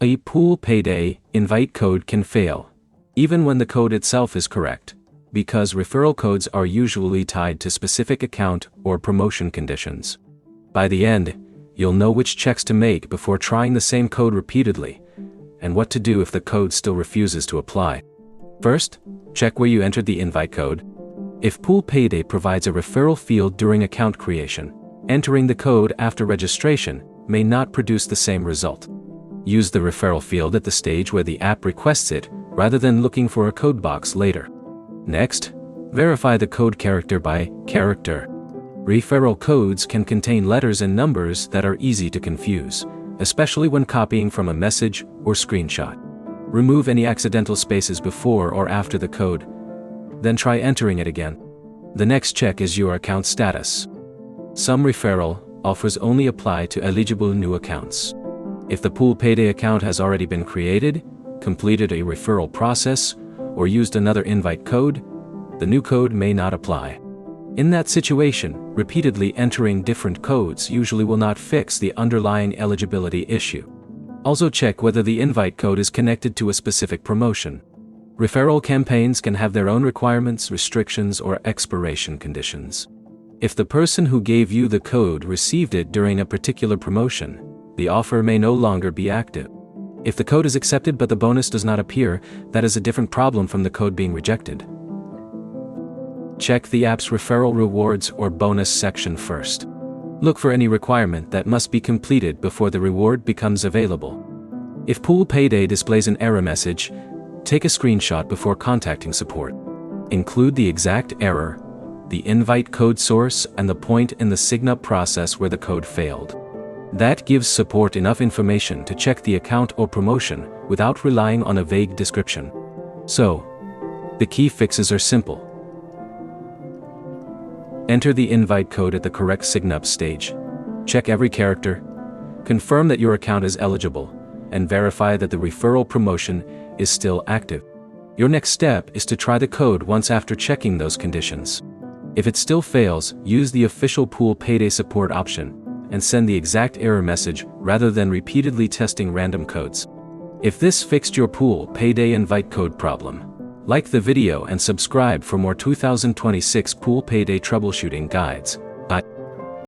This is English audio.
A pool payday invite code can fail, even when the code itself is correct, because referral codes are usually tied to specific account or promotion conditions. By the end, you'll know which checks to make before trying the same code repeatedly, and what to do if the code still refuses to apply. First, check where you entered the invite code. If Pool Payday provides a referral field during account creation, entering the code after registration may not produce the same result. Use the referral field at the stage where the app requests it, rather than looking for a code box later. Next, verify the code character by character. Referral codes can contain letters and numbers that are easy to confuse, especially when copying from a message or screenshot. Remove any accidental spaces before or after the code, then try entering it again. The next check is your account status. Some referral offers only apply to eligible new accounts. If the Pool Payday account has already been created, completed a referral process, or used another invite code, the new code may not apply. In that situation, repeatedly entering different codes usually will not fix the underlying eligibility issue. Also check whether the invite code is connected to a specific promotion. Referral campaigns can have their own requirements, restrictions, or expiration conditions. If the person who gave you the code received it during a particular promotion, the offer may no longer be active. If the code is accepted but the bonus does not appear, that is a different problem from the code being rejected. Check the app's referral rewards or bonus section first. Look for any requirement that must be completed before the reward becomes available. If Pool Payday displays an error message, take a screenshot before contacting support. Include the exact error, the invite code source, and the point in the sign-up process where the code failed. That gives support enough information to check the account or promotion without relying on a vague description. So, the key fixes are simple. Enter the invite code at the correct sign-up stage. Check every character, confirm that your account is eligible, and verify that the referral promotion is still active. Your next step is to try the code once after checking those conditions. If it still fails, use the official Pool Payday support option and send the exact error message rather than repeatedly testing random codes. If this fixed your Pool Payday invite code problem, like the video and subscribe for more 2026 Pool Payday troubleshooting guides.